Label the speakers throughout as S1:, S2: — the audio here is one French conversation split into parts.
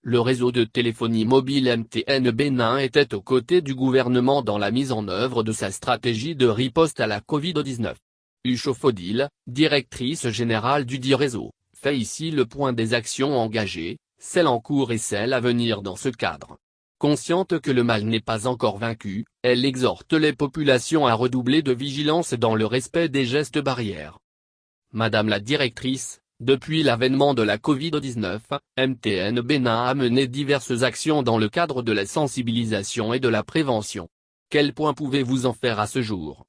S1: le réseau de téléphonie mobile MTN Bénin était aux côtés du gouvernement dans la mise en œuvre de sa stratégie de riposte à la Covid-19. Ucho Fodil, directrice générale du dit réseau, fait ici le point des actions engagées, celles en cours et celles à venir dans ce cadre. Consciente que le mal n'est pas encore vaincu, elle exhorte les populations à redoubler de vigilance dans le respect des gestes barrières. Madame la directrice, depuis l'avènement de la Covid-19, MTN Bénin a mené diverses actions dans le cadre de la sensibilisation et de la prévention. Quel point pouvez-vous en faire à ce jour?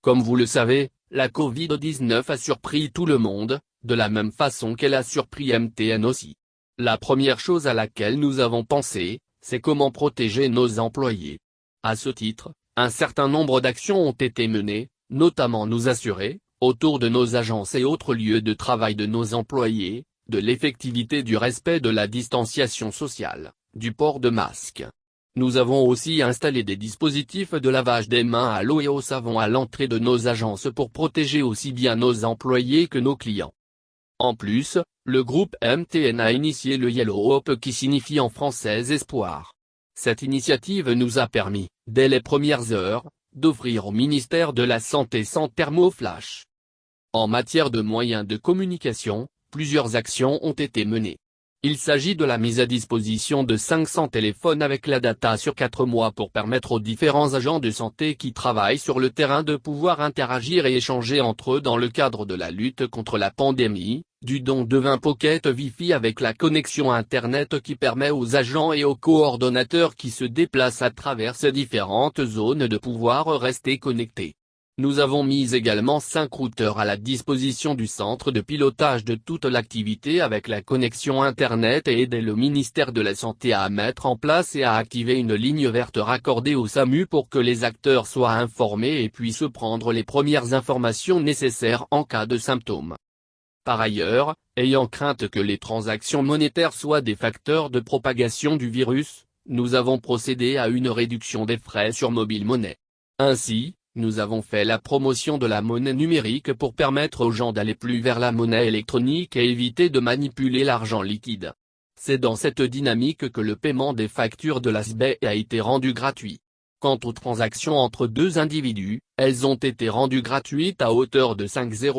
S1: Comme vous le savez, la Covid-19 a surpris tout le monde, de la même façon qu'elle a surpris MTN aussi. La première chose à laquelle nous avons pensé, c'est comment protéger nos employés. À ce titre, un certain nombre d'actions ont été menées, notamment nous assurer, autour de nos agences et autres lieux de travail de nos employés, de l'effectivité du respect de la distanciation sociale, du port de masque. Nous avons aussi installé des dispositifs de lavage des mains à l'eau et au savon à l'entrée de nos agences pour protéger aussi bien nos employés que nos clients. En plus, le groupe MTN a initié le Yellow Hope qui signifie en français espoir. Cette initiative nous a permis, dès les premières heures, d'offrir au ministère de la Santé 100 thermoflash. En matière de moyens de communication, plusieurs actions ont été menées. Il s'agit de la mise à disposition de 500 téléphones avec la data sur 4 mois pour permettre aux différents agents de santé qui travaillent sur le terrain de pouvoir interagir et échanger entre eux dans le cadre de la lutte contre la pandémie, du don de 20 pocket Wi-Fi avec la connexion Internet qui permet aux agents et aux coordonnateurs qui se déplacent à travers ces différentes zones de pouvoir rester connectés. Nous avons mis également 5 routeurs à la disposition du centre de pilotage de toute l'activité avec la connexion Internet et aidé le ministère de la Santé à mettre en place et à activer une ligne verte raccordée au SAMU pour que les acteurs soient informés et puissent prendre les premières informations nécessaires en cas de symptômes. Par ailleurs, ayant crainte que les transactions monétaires soient des facteurs de propagation du virus, nous avons procédé à une réduction des frais sur mobile monnaie. Ainsi, nous avons fait la promotion de la monnaie numérique pour permettre aux gens d'aller plus vers la monnaie électronique et éviter de manipuler l'argent liquide. C'est dans cette dynamique que le paiement des factures de la SBAI a été rendu gratuit. Quant aux transactions entre deux individus, elles ont été rendues gratuites à hauteur de 5,000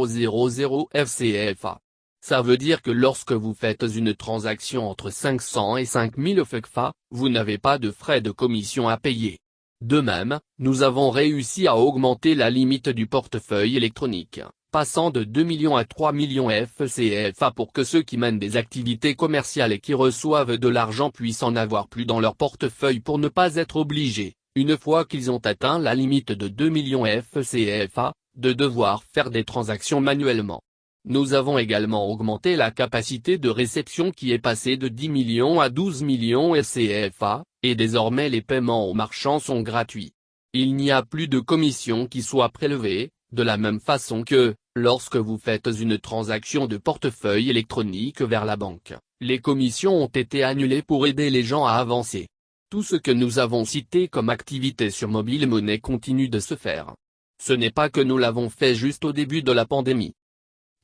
S1: FCFA. Ça veut dire que lorsque vous faites une transaction entre 500 et 5000 FCFA, vous n'avez pas de frais de commission à payer. De même, nous avons réussi à augmenter la limite du portefeuille électronique, passant de 2 millions à 3 millions FCFA pour que ceux qui mènent des activités commerciales et qui reçoivent de l'argent puissent en avoir plus dans leur portefeuille pour ne pas être obligés, une fois qu'ils ont atteint la limite de 2 millions FCFA, de devoir faire des transactions manuellement. Nous avons également augmenté la capacité de réception qui est passée de 10 millions à 12 millions FCFA, et désormais les paiements aux marchands sont gratuits. Il n'y a plus de commission qui soit prélevée, de la même façon que, lorsque vous faites une transaction de portefeuille électronique vers la banque, les commissions ont été annulées pour aider les gens à avancer. Tout ce que nous avons cité comme activité sur mobile monnaie continue de se faire. Ce n'est pas que nous l'avons fait juste au début de la pandémie.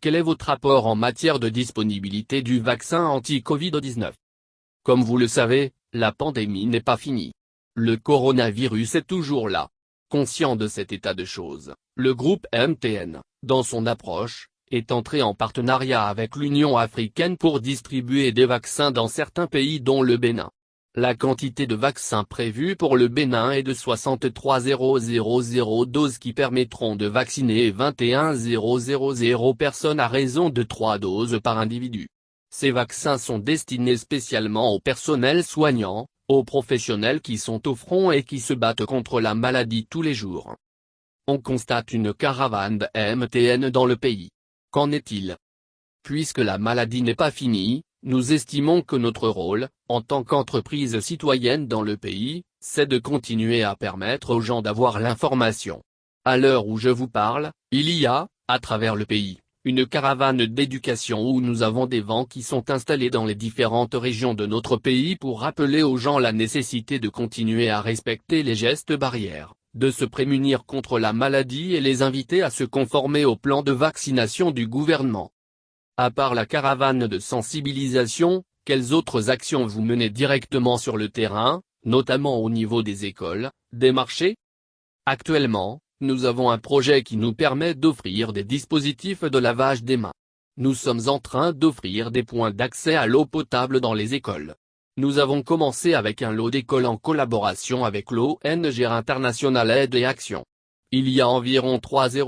S1: Quel est votre rapport en matière de disponibilité du vaccin anti-Covid-19? Comme vous le savez, la pandémie n'est pas finie. Le coronavirus est toujours là. Conscient de cet état de choses, le groupe MTN, dans son approche, est entré en partenariat avec l'Union africaine pour distribuer des vaccins dans certains pays dont le Bénin. La quantité de vaccins prévue pour le Bénin est de 63 000 doses qui permettront de vacciner 21 000 personnes à raison de 3 doses par individu. Ces vaccins sont destinés spécialement au personnel soignant, aux professionnels qui sont au front et qui se battent contre la maladie tous les jours. On constate une caravane de MTN dans le pays. Qu'en est-il? Puisque la maladie n'est pas finie, nous estimons que notre rôle, en tant qu'entreprise citoyenne dans le pays, c'est de continuer à permettre aux gens d'avoir l'information. À l'heure où je vous parle, il y a, à travers le pays, une caravane d'éducation où nous avons des vans qui sont installés dans les différentes régions de notre pays pour rappeler aux gens la nécessité de continuer à respecter les gestes barrières, de se prémunir contre la maladie et les inviter à se conformer au plan de vaccination du gouvernement. À part la caravane de sensibilisation, quelles autres actions vous menez directement sur le terrain, notamment au niveau des écoles, des marchés? Actuellement, nous avons un projet qui nous permet d'offrir des dispositifs de lavage des mains. Nous sommes en train d'offrir des points d'accès à l'eau potable dans les écoles. Nous avons commencé avec un lot d'écoles en collaboration avec l'ONG International Aide et Action. Il y a environ 3000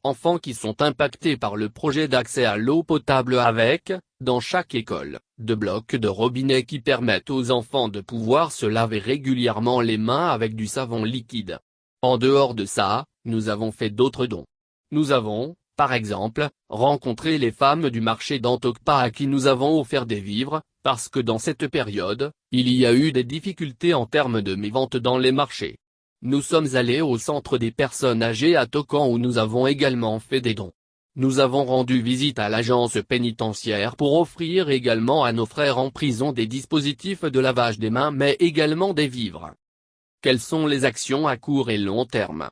S1: enfants qui sont impactés par le projet d'accès à l'eau potable avec, dans chaque école, de blocs de robinet qui permettent aux enfants de pouvoir se laver régulièrement les mains avec du savon liquide. En dehors de ça, nous avons fait d'autres dons. Nous avons, par exemple, rencontré les femmes du marché d'Antokpa à qui nous avons offert des vivres, parce que dans cette période, il y a eu des difficultés en termes de vente dans les marchés. Nous sommes allés au centre des personnes âgées à Tokan où nous avons également fait des dons. Nous avons rendu visite à l'agence pénitentiaire pour offrir également à nos frères en prison des dispositifs de lavage des mains mais également des vivres. Quelles sont les actions à court et long terme?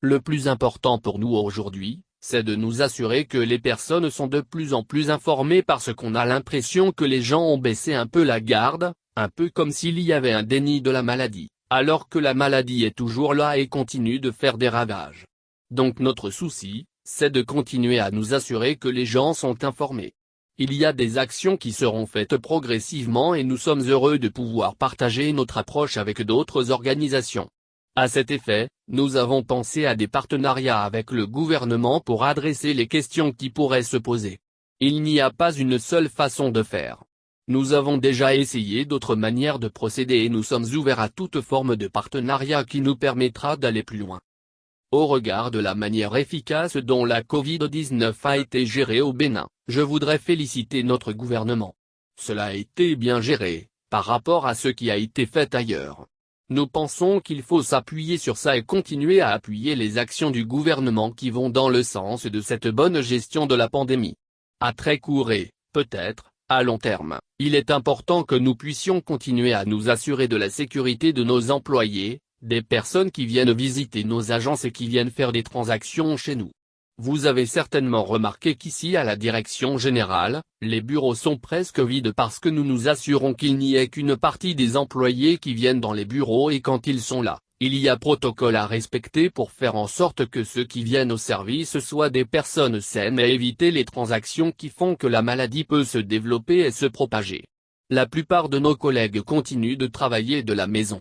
S1: Le plus important pour nous aujourd'hui, c'est de nous assurer que les personnes sont de plus en plus informées parce qu'on a l'impression que les gens ont baissé un peu la garde, un peu comme s'il y avait un déni de la maladie, alors que la maladie est toujours là et continue de faire des ravages. Donc notre souci, c'est de continuer à nous assurer que les gens sont informés. Il y a des actions qui seront faites progressivement et nous sommes heureux de pouvoir partager notre approche avec d'autres organisations. À cet effet, nous avons pensé à des partenariats avec le gouvernement pour adresser les questions qui pourraient se poser. Il n'y a pas une seule façon de faire. Nous avons déjà essayé d'autres manières de procéder et nous sommes ouverts à toute forme de partenariat qui nous permettra d'aller plus loin. Au regard de la manière efficace dont la Covid-19 a été gérée au Bénin, je voudrais féliciter notre gouvernement. Cela a été bien géré, par rapport à ce qui a été fait ailleurs. Nous pensons qu'il faut s'appuyer sur ça et continuer à appuyer les actions du gouvernement qui vont dans le sens de cette bonne gestion de la pandémie. À très court et, peut-être, à long terme, il est important que nous puissions continuer à nous assurer de la sécurité de nos employés, des personnes qui viennent visiter nos agences et qui viennent faire des transactions chez nous. Vous avez certainement remarqué qu'ici à la direction générale, les bureaux sont presque vides parce que nous nous assurons qu'il n'y ait qu'une partie des employés qui viennent dans les bureaux et quand ils sont là, il y a protocole à respecter pour faire en sorte que ceux qui viennent au service soient des personnes saines et éviter les transactions qui font que la maladie peut se développer et se propager. La plupart de nos collègues continuent de travailler de la maison.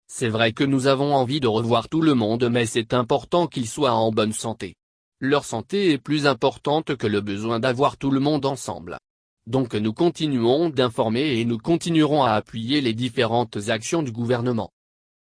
S1: C'est vrai que nous avons envie de revoir tout le monde mais c'est important qu'ils soient en bonne santé. Leur santé est plus importante que le besoin d'avoir tout le monde ensemble. Donc nous continuons d'informer et nous continuerons à appuyer les différentes actions du gouvernement.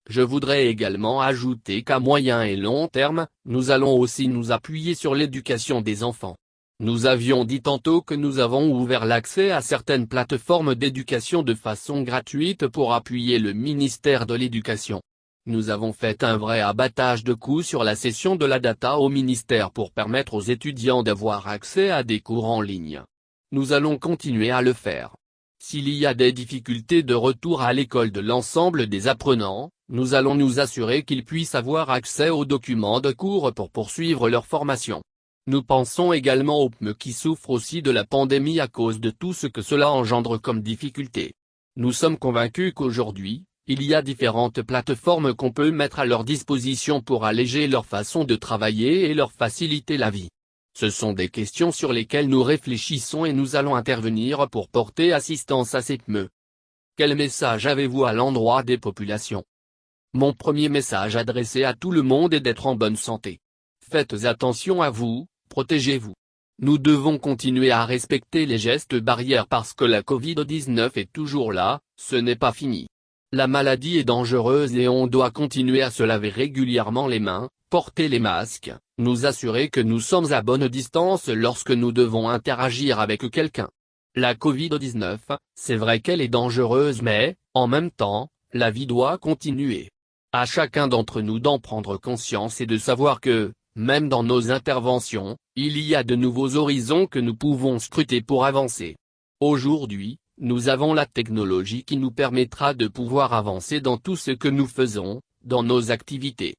S1: Je voudrais également ajouter qu'à moyen et long terme, nous allons aussi nous appuyer sur l'éducation des enfants. Nous avions dit tantôt que nous avons ouvert l'accès à certaines plateformes d'éducation de façon gratuite pour appuyer le ministère de l'Éducation. Nous avons fait un vrai abattage de coûts sur la cession de la data au ministère pour permettre aux étudiants d'avoir accès à des cours en ligne. Nous allons continuer à le faire. S'il y a des difficultés de retour à l'école de l'ensemble des apprenants, nous allons nous assurer qu'ils puissent avoir accès aux documents de cours pour poursuivre leur formation. Nous pensons également aux PME qui souffrent aussi de la pandémie à cause de tout ce que cela engendre comme difficulté. Nous sommes convaincus qu'aujourd'hui, il y a différentes plateformes qu'on peut mettre à leur disposition pour alléger leur façon de travailler et leur faciliter la vie. Ce sont des questions sur lesquelles nous réfléchissons et nous allons intervenir pour porter assistance à ces PME. Quel message avez-vous à l'endroit des populations? Mon premier message adressé à tout le monde est d'être en bonne santé. Faites attention à vous, protégez-vous. Nous devons continuer à respecter les gestes barrières parce que la Covid-19 est toujours là, ce n'est pas fini. La maladie est dangereuse et on doit continuer à se laver régulièrement les mains, porter les masques, nous assurer que nous sommes à bonne distance lorsque nous devons interagir avec quelqu'un. La Covid-19, c'est vrai qu'elle est dangereuse mais, en même temps, la vie doit continuer. À chacun d'entre nous d'en prendre conscience et de savoir que, même dans nos interventions, il y a de nouveaux horizons que nous pouvons scruter pour avancer. Aujourd'hui, nous avons la technologie qui nous permettra de pouvoir avancer dans tout ce que nous faisons, dans nos activités.